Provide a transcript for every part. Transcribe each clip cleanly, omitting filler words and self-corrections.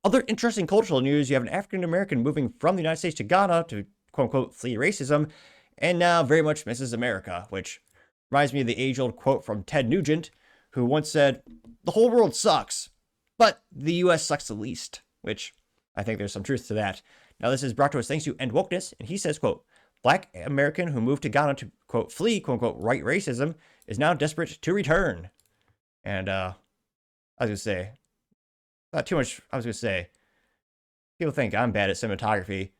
Other interesting cultural news, you have an African-American moving from the United States to Ghana to quote-unquote flee racism, and now very much misses America, which reminds me of the age-old quote from Ted Nugent, who once said, "The whole world sucks, but the US sucks the least," which I think there's some truth to that. Now, this is brought to us thanks to End Wokeness, and he says, quote, "Black American who moved to Ghana to, quote, flee, quote-unquote, right racism is now desperate to return." And, I was going to say, not too much, I was going to say, people think I'm bad at cinematography.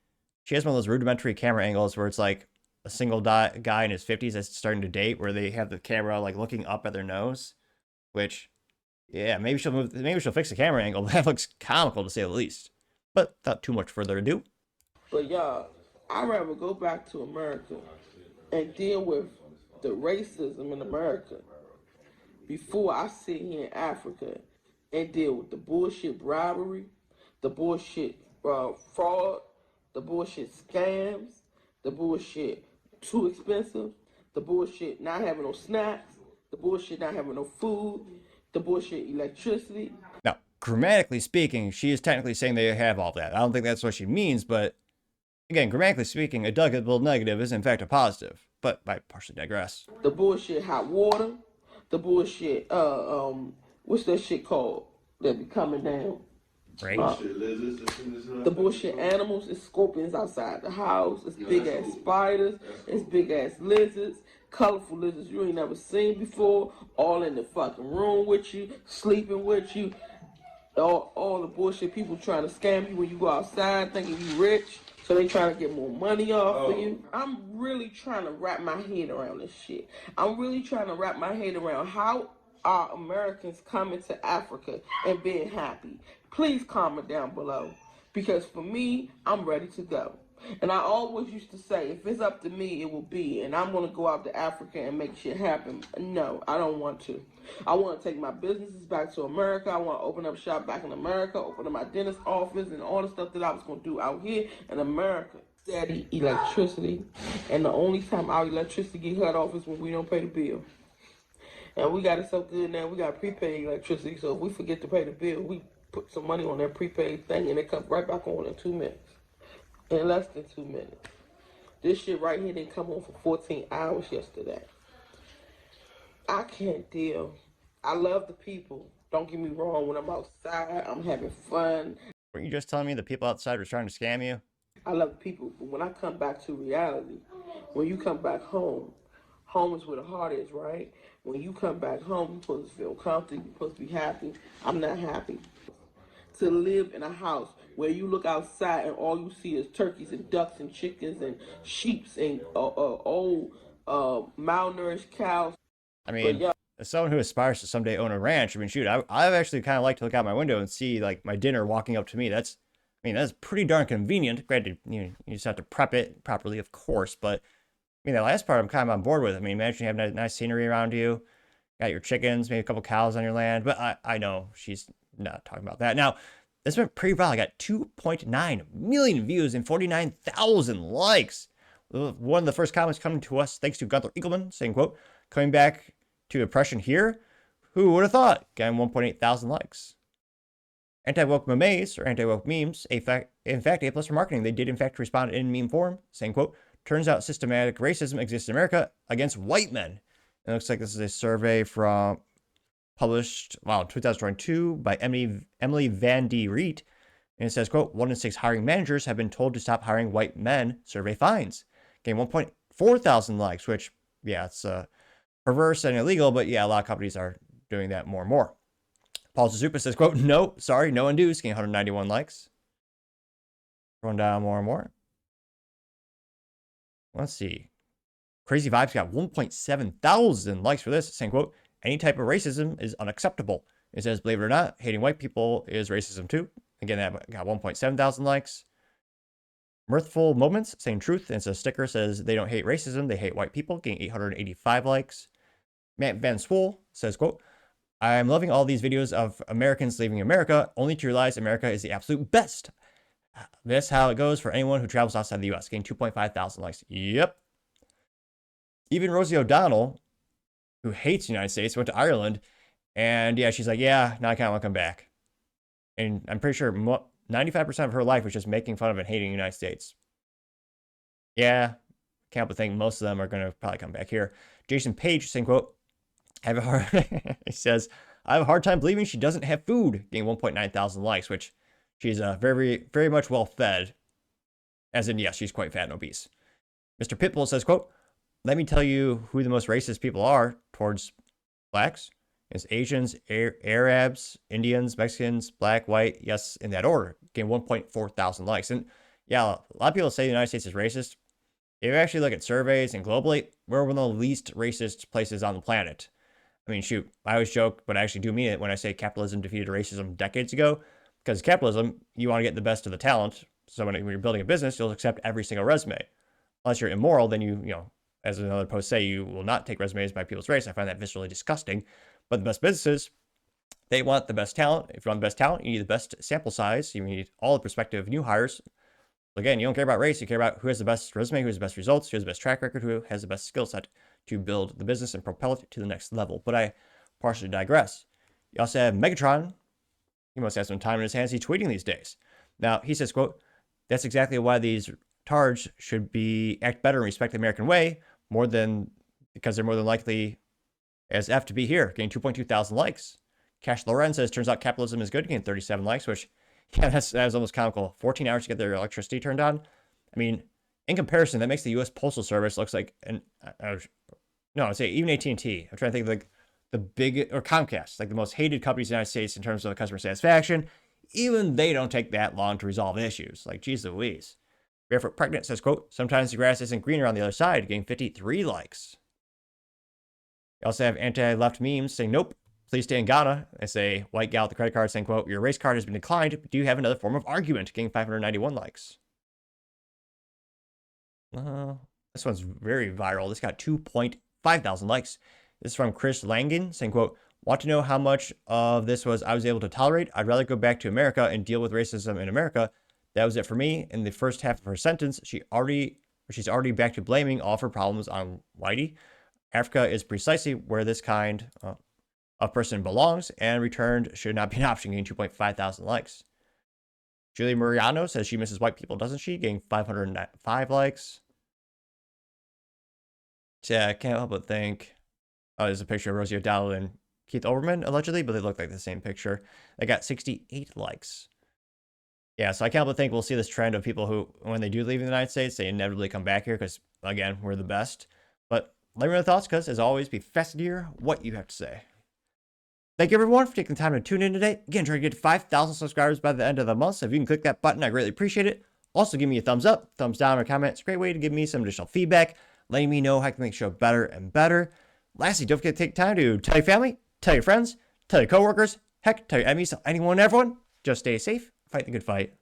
She has one of those rudimentary camera angles where it's like a single guy in his 50s that's starting to date, where they have the camera like looking up at their nose, which, yeah, maybe she'll fix the camera angle. That looks comical to say the least. But without too much further ado. But y'all, I'd rather go back to America and deal with the racism in America before I sit here in Africa and deal with the bullshit bribery, the bullshit fraud, the bullshit scams, the bullshit too expensive, the bullshit not having no snacks, the bullshit not having no food, the bullshit electricity. Now, grammatically speaking, she is technically saying they have all that. I don't think that's what she means, but again, grammatically speaking, a double negative is in fact a positive, but I partially digress. The bullshit hot water, the bullshit, what's that shit called that be coming down? Right? The bullshit animals, it's scorpions outside the house, it's big ass spiders, it's big ass lizards, colorful lizards you ain't never seen before, all in the fucking room with you, sleeping with you. All the bullshit people trying to scam you when you go outside thinking you rich, so they trying to get more money off of you. I'm really trying to wrap my head around this shit. I'm really trying to wrap my head around how are Americans coming to Africa and being happy. Please comment down below, because for me, I'm ready to go. And I always used to say, if it's up to me, it will be. And I'm going to go out to Africa and make shit happen. No, I don't want to. I want to take my businesses back to America. I want to open up shop back in America, open up my dentist office, and all the stuff that I was going to do out here in America. Steady electricity. And the only time our electricity get cut off is when we don't pay the bill. And we got it so good now, we got prepaid electricity. So if we forget to pay the bill, we put some money on that prepaid thing and it comes right back on in 2 minutes. In less than 2 minutes. This shit right here didn't come on for 14 hours yesterday. I can't deal. I love the people. Don't get me wrong, when I'm outside, I'm having fun. Were you just telling me the people outside were trying to scam you? I love the people, but when I come back to reality, when you come back home, home is where the heart is, right? When you come back home, you're supposed to feel comfortable, you're supposed to be happy. I'm not happy. To live in a house where you look outside and all you see is turkeys and ducks and chickens and sheeps and old malnourished cows. I mean, as someone who aspires to someday own a ranch, I mean, shoot, I've actually kind of like to look out my window and see like my dinner walking up to me. That's pretty darn convenient. Granted, you just have to prep it properly, of course, but I mean, that last part I'm kind of on board with. I mean, imagine you have nice scenery around you, got your chickens, maybe a couple cows on your land, but I know she's not talking about that. Now, this went pretty well. I got 2.9 million views and 49,000 likes. One of the first comments coming to us, thanks to Gunther Eagleman, saying, quote, "Coming back to oppression here? Who would have thought?" Getting 1.8 thousand likes. Anti-woke memes, or anti-woke memes, in fact, A+ for marketing. They did, in fact, respond in meme form, saying, quote, "Turns out systematic racism exists in America against white men." It looks like this is a survey from published, 2022 by Emily Van D. Reet. And it says, quote, 1 in 6 hiring managers have been told to stop hiring white men. Survey finds. Getting 1.4 thousand likes, which, yeah, it's perverse and illegal, but yeah, a lot of companies are doing that more and more. Paul Suzupa says, quote, "No, sorry, no undos." Getting 191 likes. Going down more and more. Let's see. Crazy Vibes got 1.7 thousand likes for this, saying, quote, "Any type of racism is unacceptable." It says, "Believe it or not, hating white people is racism too." Again, that got 1.7 thousand likes. Mirthful Moments, saying truth, and it's a sticker says they don't hate racism, they hate white people, getting 885 likes. Matt Van Swoel says, quote, "I'm loving all these videos of Americans leaving America, only to realize America is the absolute best. That's how it goes for anyone who travels outside the US," getting 2.5 thousand likes. Yep. Even Rosie O'Donnell, who hates the United States, went to Ireland, and yeah, she's like, "Yeah, now I kind of want to come back." And I'm pretty sure 95% of her life was just making fun of and hating the United States. Yeah, can't but think most of them are going to probably come back here. Jason Page saying, quote, I have a hard, he says, I have a hard time believing she doesn't have food, getting 1.9 thousand likes, which she's very, very much well fed. As in, yes, she's quite fat and obese. Mr. Pitbull says, quote, let me tell you who the most racist people are towards blacks. It's Asians, Arabs, Indians, Mexicans, black, white, yes, in that order. Getting 1.4 thousand likes. And yeah, a lot of people say the United States is racist. If you actually look at surveys and globally, we're one of the least racist places on the planet. I mean, shoot, I always joke, but I actually do mean it when I say capitalism defeated racism decades ago. Because capitalism, you want to get the best of the talent. So when you're building a business, you'll accept every single resume. Unless you're immoral, then you know, as another post say, you will not take resumes by people's race. I find that viscerally disgusting. But the best businesses, they want the best talent. If you want the best talent, you need the best sample size. You need all the prospective new hires. Again, you don't care about race. You care about who has the best resume, who has the best results, who has the best track record, who has the best skill set to build the business and propel it to the next level. But I partially digress. You also have Megatron. He must have some time in his hands. He's tweeting these days. Now, he says, quote, that's exactly why these tards should act better and respect the American way because they're more than likely as F to be here, getting 2.2 thousand likes. Cash Loren says, turns out capitalism is good, getting 37 likes, which, yeah, that was almost comical. 14 hours to get their electricity turned on. I mean, in comparison, that makes the U.S. Postal Service looks like I'd say even AT&T. I'm trying to think of like the big, or Comcast, like the most hated companies in the United States in terms of customer satisfaction. Even they don't take that long to resolve issues. Like, geez Louise. Barefoot Pregnant says, quote, sometimes the grass isn't greener on the other side, getting 53 likes. You also have anti-left memes saying, nope, please stay in Ghana. It's a white gal with the credit card saying, quote, your race card has been declined, but do you have another form of argument? Getting 591 likes. This one's very viral. This got 2.5 thousand likes. This is from Chris Langen saying, quote, want to know how much of this I was able to tolerate? I'd rather go back to America and deal with racism in America. That was it for me. In the first half of her sentence, she's already back to blaming all of her problems on Whitey. Africa is precisely where this kind of person belongs, and returned should not be an option, getting 2.5 thousand likes. Julie Mariano says she misses white people, doesn't she? Getting 505 likes. So yeah, I can't help but think. Oh, there's a picture of Rosie O'Donnell and Keith Olbermann, allegedly, but they look like the same picture. They got 68 likes. Yeah, so I can't help but think we'll see this trend of people who, when they do leave the United States, they inevitably come back here because, again, we're the best. But let me know your thoughts, because, as always, be fascinated to hear what you have to say. Thank you, everyone, for taking the time to tune in today. Again, trying to get to 5,000 subscribers by the end of the month, so if you can click that button, I greatly appreciate it. Also, give me a thumbs up, thumbs down, or comment. It's a great way to give me some additional feedback, letting me know how I can make the show better and better. Lastly, don't forget to take time to tell your family, tell your friends, tell your coworkers, heck, tell your enemies, tell anyone and everyone. Just stay safe, fight the good fight.